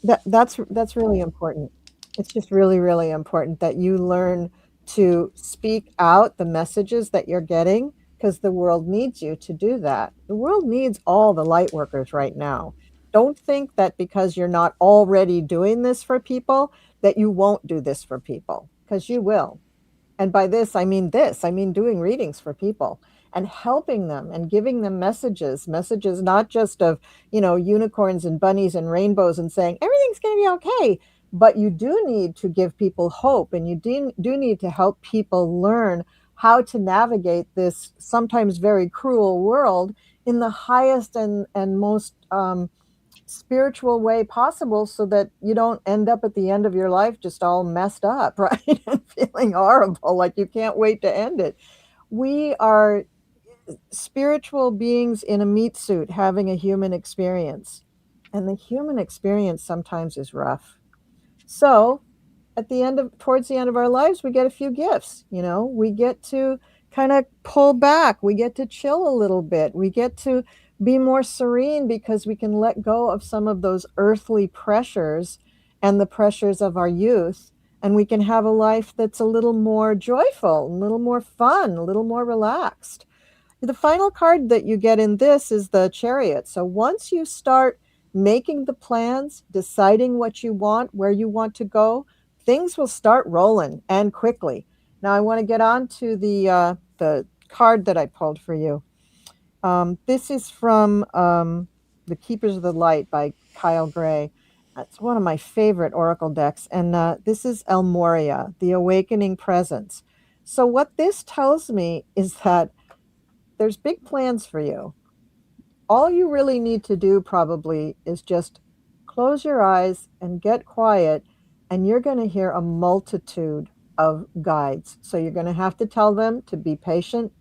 that's really important. It's just really, really important that you learn to speak out the messages that you're getting, because the world needs you to do that. The world needs all the light workers right now. Don't think that because you're not already doing this for people, that you won't do this for people, because you will. And by this, I mean doing readings for people and helping them and giving them messages not just of, unicorns and bunnies and rainbows and saying everything's going to be okay, but you do need to give people hope, and you do need to help people learn how to navigate this sometimes very cruel world in the highest and most spiritual way possible, so that you don't end up at the end of your life just all messed up, right? And feeling horrible, like you can't wait to end it. We are spiritual beings in a meat suit having a human experience. And the human experience sometimes is rough. So towards the end of our lives, we get a few gifts. We get to kind of pull back, we get to chill a little bit, we get to be more serene, because we can let go of some of those earthly pressures and the pressures of our youth, and we can have a life that's a little more joyful, a little more fun, a little more relaxed. The final card that you get in this is the Chariot. So once you start making the plans, deciding what you want, where you want to go, things will start rolling, and quickly. Now I want to get on to the card that I pulled for you. This is from The Keepers of the Light by Kyle Gray. It's one of my favorite oracle decks, and this is El Moria, the Awakening Presence. So what this tells me is that there's big plans for you. All you really need to do probably is just close your eyes and get quiet, and you're going to hear a multitude of guides. So you're going to have to tell them to be patient,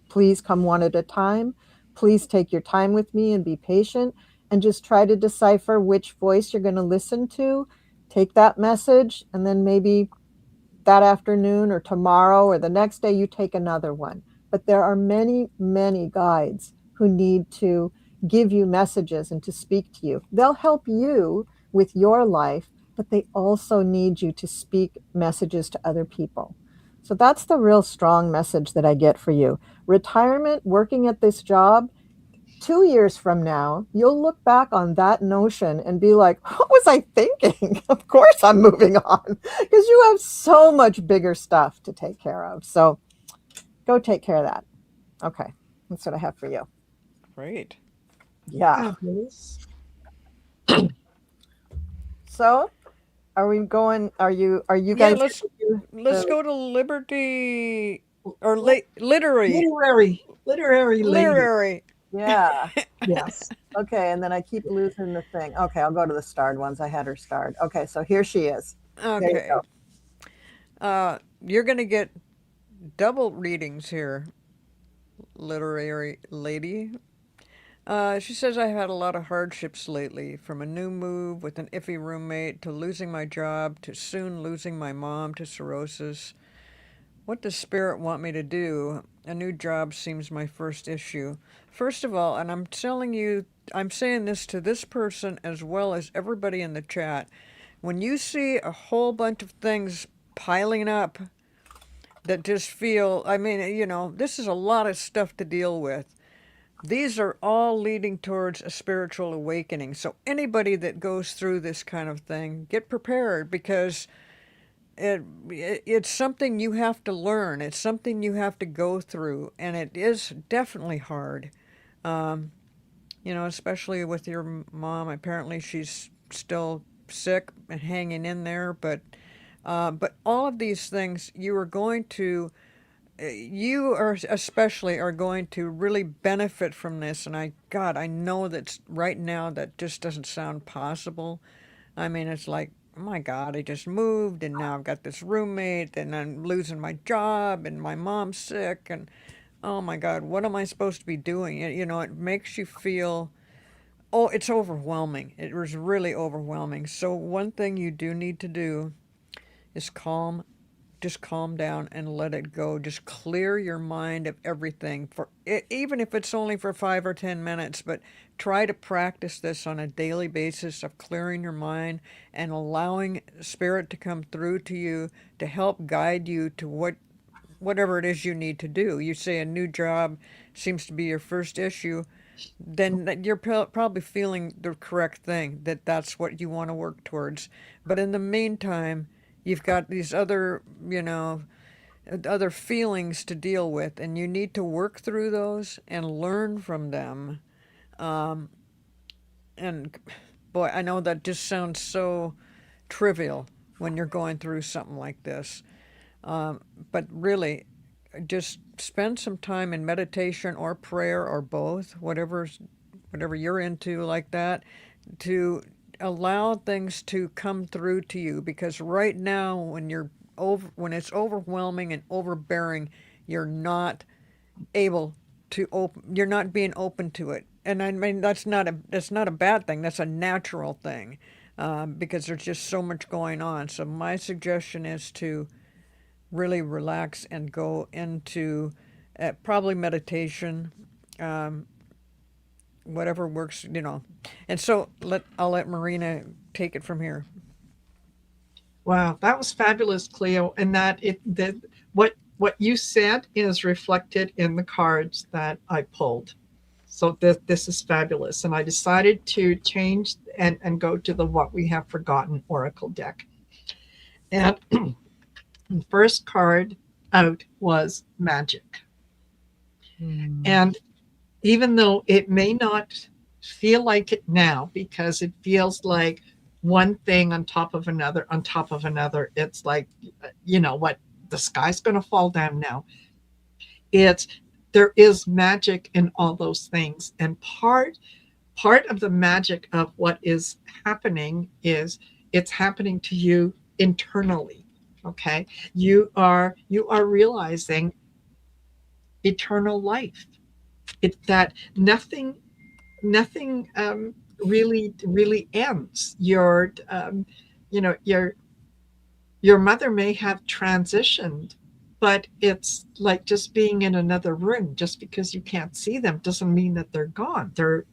please come one at a time. Please take your time with me and be patient, and just try to decipher which voice you're going to listen to. Take that message, and then maybe that afternoon or tomorrow or the next day you take another one. But there are many, many guides who need to give you messages and to speak to you. They'll help you with your life, but they also need you to speak messages to other people. So that's the real strong message that I get for you. Retirement, working at this job, 2 years from now, you'll look back on that notion and be like, what was I thinking? Of course I'm moving on, because you have so much bigger stuff to take care of. So go take care of that. Okay. That's what I have for you. Great. Yeah. Fabulous. So are you Yeah, guys let's go to Liberty or literary Literary lady. literary. Yeah. Yes. Okay. And then I keep losing the thing. Okay. I'll go to the starred ones. I had her starred. Okay. So here she is. There you Okay. go. You're gonna get double readings here, literary lady. She says, I've had a lot of hardships lately, from a new move with an iffy roommate to losing my job to soon losing my mom to cirrhosis. What does Spirit want me to do? A new job seems my first issue. First of all, and I'm saying this to this person as well as everybody in the chat. When you see a whole bunch of things piling up that just feel, I mean, this is a lot of stuff to deal with. These are all leading towards a spiritual awakening. So anybody that goes through this kind of thing, get prepared, because it's something you have to learn. It's something you have to go through, and it is definitely hard. Um, Especially with your mom. Apparently, she's still sick and hanging in there. But all of these things, you are going to you are especially are going to really benefit from this. And I know that right now that just doesn't sound possible. I mean, it's like, oh my God, I just moved and now I've got this roommate and I'm losing my job and my mom's sick and oh my God, what am I supposed to be doing? You know, it makes you feel, oh, it's overwhelming. It was really overwhelming. So one thing you do need to do is just calm down and let it go. Just clear your mind of everything for it, even if it's only for 5 or 10 minutes. But try to practice this on a daily basis of clearing your mind and allowing spirit to come through to you to help guide you to whatever it is you need to do. You say a new job seems to be your first issue, then you're probably feeling the correct thing, that that's what you want to work towards. But in the meantime, you've got these other, other feelings to deal with, and you need to work through those and learn from them. And boy, I know that just sounds so trivial when you're going through something like this. But really, just spend some time in meditation or prayer or both, whatever you're into like that, to allow things to come through to you. Because right now, when it's overwhelming and overbearing, you're not able to open. You're not being open to it, and I mean that's not a bad thing. That's a natural thing, because there's just so much going on. So my suggestion is to really relax and go into probably meditation, whatever works. And so I'll let Marina take it from here. Wow, that was fabulous, Cleo. And that what you said is reflected in the cards that I pulled. So this is fabulous. And I decided to change and go to the What We Have Forgotten Oracle deck. And the first card out was magic. And even though it may not feel like it now, because it feels like one thing on top of another, on top of another, it's like, what, the sky's going to fall down now. There is magic in all those things. And part of the magic of what is happening is it's happening to you internally. Okay. You are realizing eternal life. That nothing really ends. Your mother may have transitioned, but it's like just being in another room. Just because you can't see them doesn't mean that they're gone. They're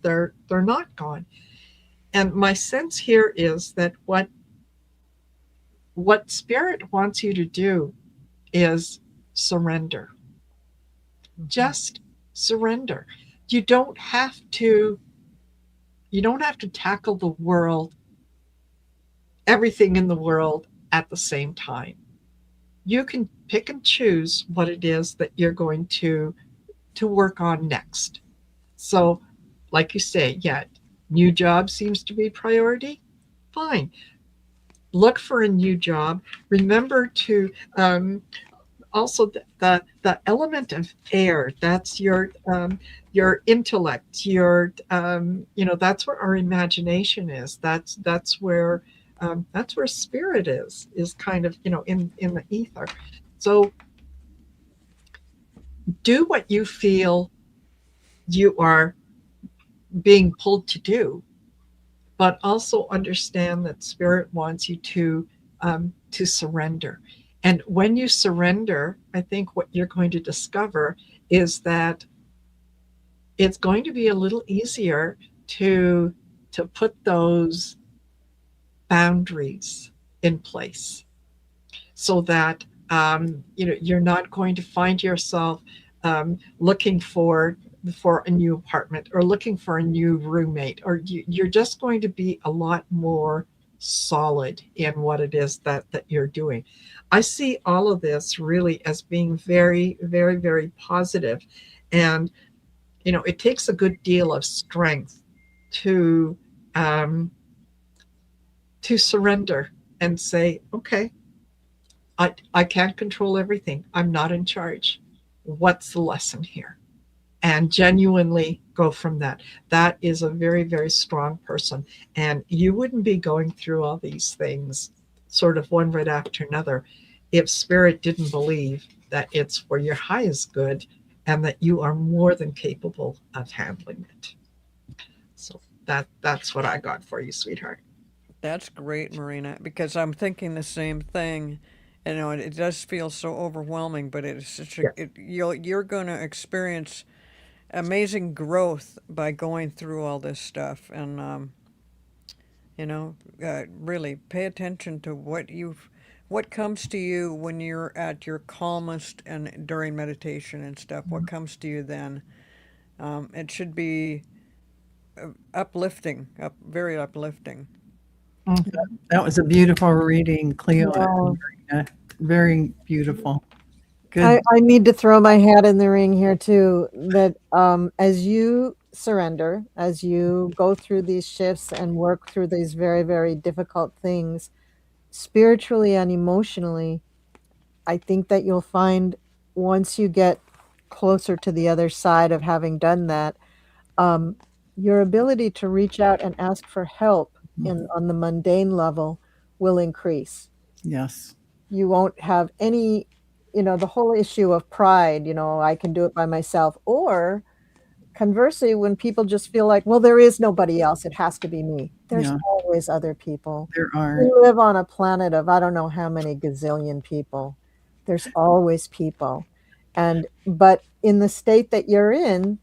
not gone. And my sense here is that what spirit wants you to do is surrender. Just surrender. You don't have to tackle the world, everything in the world at the same time. You can pick and choose what it is that you're going to work on next. So, like you say, yeah, new job seems to be priority. Fine. Look for a new job. Remember to also the element of air. That's your intellect. That's where our imagination is. That's where spirit is kind of in the ether. So do what you feel you are being pulled to do, but also understand that spirit wants you to surrender. And when you surrender, I think what you're going to discover is that it's going to be a little easier to put those boundaries in place, so that you're not going to find yourself looking for a new apartment or looking for a new roommate, or you're just going to be a lot more solid in what it is that you're doing. I see all of this really as being very, very, very positive. And it takes a good deal of strength to surrender and say, okay, I can't control everything. I'm not in charge. what's the lesson here? And genuinely go from that. That is a very, very strong person. And you wouldn't be going through all these things sort of one right after another if spirit didn't believe that it's for your highest good and that you are more than capable of handling it. So that's what I got for you, sweetheart. That's great, Marina, because I'm thinking the same thing. You know, it does feel so overwhelming, but it's such a Yeah. you're going to experience amazing growth by going through all this stuff, and you know, really pay attention to what comes to you when you're at your calmest and during meditation and stuff. What comes to you then? It should be uplifting, very uplifting. Mhm. That was a beautiful reading, Cleo Yeah. and Marina. Very beautiful. I, Good. I need to throw my hat in the ring here too. That as you surrender, as you go through these shifts and work through these very, very difficult things, spiritually and emotionally, I think that you'll find once you get closer to the other side of having done that, um, your ability to reach out and ask for help on the mundane level will increase. Yes. You won't have any, the whole issue of pride, I can do it by myself. Or conversely, when people just feel like, well, there is nobody else, it has to be me. There's Yeah, always other people. there are. We live on a planet of I don't know how many gazillion people. There's always people. But in the state that you're in,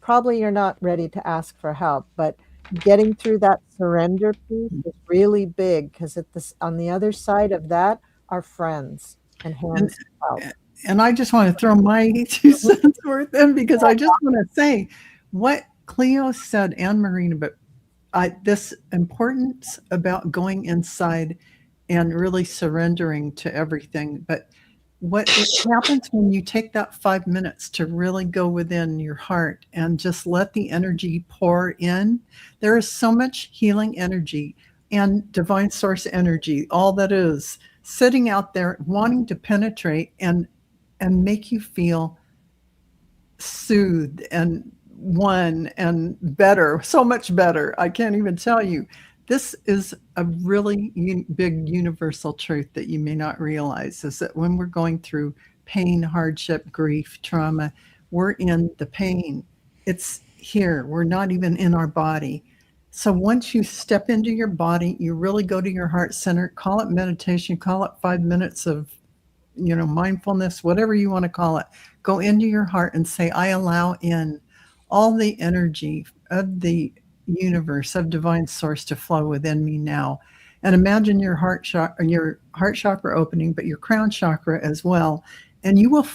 probably you're not ready to ask for help, but getting through that surrender piece is really big because on the other side of that are friends and And hands out. and I just want to throw my 2 cents worth in because I just want to say what Cleo said and Marina, but this importance about going inside and really surrendering to everything. But what it happens when you take that 5 minutes to really go within your heart and just let the energy pour in, there is so much healing energy and divine source energy, all that is sitting out there wanting to penetrate and make you feel soothed and one and better, so much better. I can't even tell you. This is a really big universal truth that you may not realize is that when we're going through pain, hardship, grief, trauma, we're in the pain. It's here. We're not even in our body. So once you step into your body, you really go to your heart center, call it meditation, call it 5 minutes of mindfulness, whatever you want to call it. Go into your heart and say, I allow in all the energy of the universe, of divine source to flow within me now. And imagine your heart chakra opening, but your crown chakra as well. And you will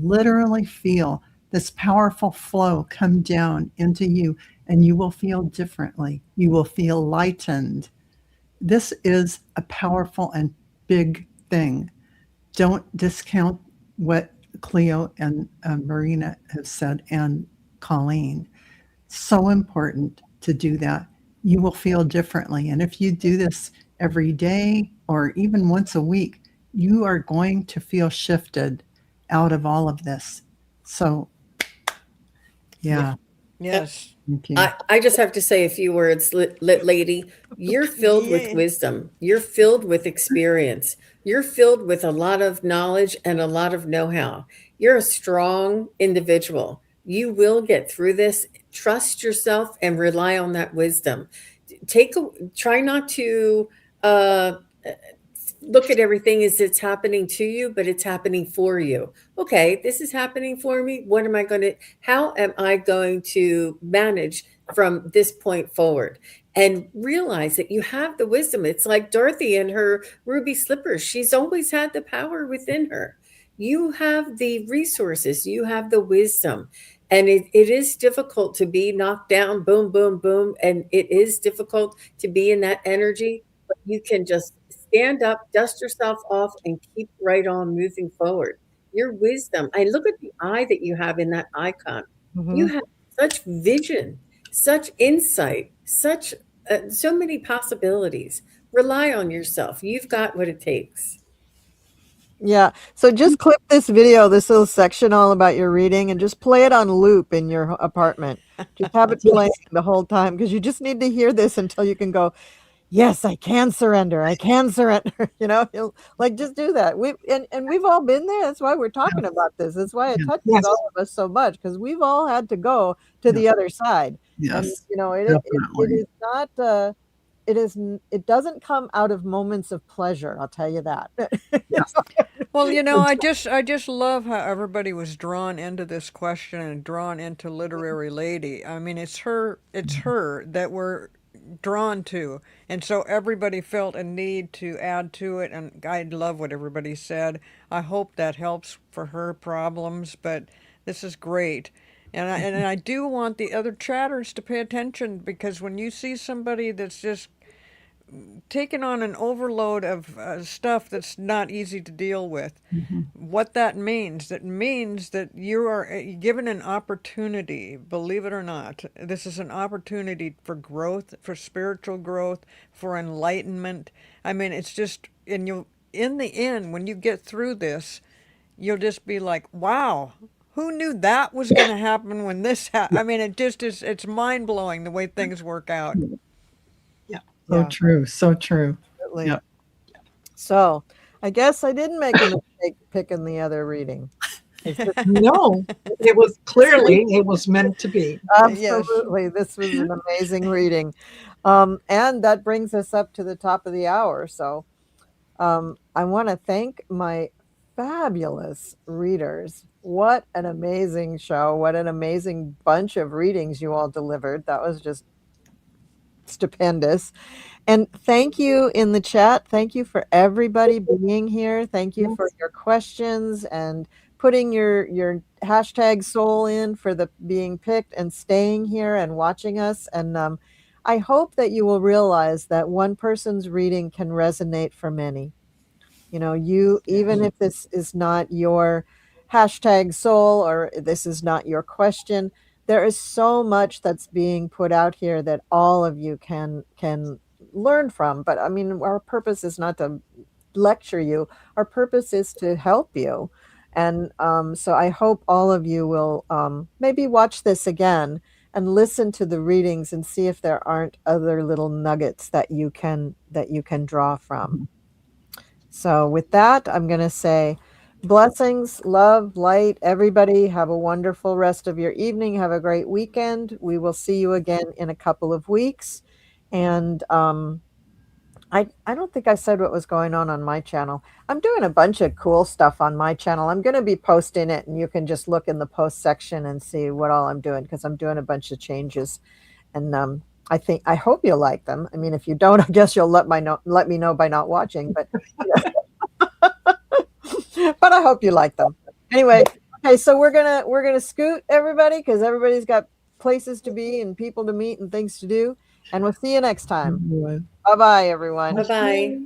literally feel this powerful flow come down into you, and you will feel differently. You will feel lightened. This is a powerful and big thing. Don't discount what Cleo and Marina have said, and Colleen. So important to do that. You will feel differently. And if you do this every day or even once a week, you are going to feel shifted out of all of this. So, yeah, Yes. thank you. I just have to say a few words, lit lady. You're filled with Yay. wisdom. You're filled with experience. You're filled with a lot of knowledge and a lot of know how. You're a strong individual. You will get through this. Trust yourself and rely on that wisdom. Try not to uh, look at everything as it's happening to you, but it's happening for you. Okay, this is happening for me. How am I going to manage from this point forward? And realize that you have the wisdom. It's like Dorothy and her ruby slippers. She's always had the power within her. You have the resources, you have the wisdom. And it is difficult to be knocked down, boom, boom, boom. And it is difficult to be in that energy, but you can just stand up, dust yourself off, and keep right on moving forward. Your wisdom. I look at the eye that you have in that icon. You Mhm. have such vision, such insight, such so many possibilities. Rely on yourself. You've got what it takes. Yeah. So just clip this video, this little section all about your reading, and just play it on loop in your apartment. Just have it playing Yes. the whole time because you just need to hear this until you can go, yes, I can surrender. I can surrender. Like just do that. And we've all been there. That's why we're talking about this. That's why it Yeah. touches Yes. all of us so much because we've all had to go to Yeah. the other side. And Yes. it Definitely. is not it doesn't come out of moments of pleasure, I'll tell you that. Yes. Well, I just love how everybody was drawn into this question and drawn into literary lady. I mean, it's her that we're drawn to, and so everybody felt a need to add to it. And I love what everybody said. I hope that helps for her problems, but this is great. And I do want the other chatters to pay attention because when you see somebody that's just taken on an overload of stuff that's not easy to deal with. Mhm. What that means that you are given an opportunity, believe it or not. This is an opportunity for growth, for spiritual growth, for enlightenment. I mean, it's just, and you, in the end, when you get through this, you'll just be like, wow, who knew that was going to happen when this happened? I mean, it just is, it's mind blowing the way things work out. Yeah. So Yeah, true. So true. absolutely. Yeah. So I guess I didn't make a mistake picking the other reading. Is this- No, it was meant to be. Yes. Absolutely. This was an amazing reading. And that brings us up to the top of the hour. So I want to thank my fabulous readers. What an amazing show. What an amazing bunch of readings you all delivered. That was just stupendous. And thank you in the chat. Thank you for everybody being here. Thank you for your questions and putting your hashtag soul in for the being picked and staying here and watching us. And I hope that you will realize that one person's reading can resonate for many. Even if this is not your hashtag soul or this is not your question, there is so much that's being put out here that all of you can learn from. But I mean, our purpose is not to lecture you. Our purpose is to help you. And so I hope all of you will maybe watch this again and listen to the readings and see if there aren't other little nuggets that you can draw from. So with that, I'm going to say blessings, love, light, everybody. Have a wonderful rest of your evening. Have a great weekend. We will see you again in a couple of weeks. And I don't think I said what was going on my channel. I'm doing a bunch of cool stuff on my channel. I'm going to be posting it, and you can just look in the post section and see what all I'm doing because I'm doing a bunch of changes. And I hope you'll like them. I mean, if you don't, I guess you'll let me know by not watching. But but I hope you like them. Anyway, okay, so we're gonna scoot everybody because everybody's got places to be and people to meet and things to do. And we'll see you next time. Everyone. Bye bye, everyone. Bye bye.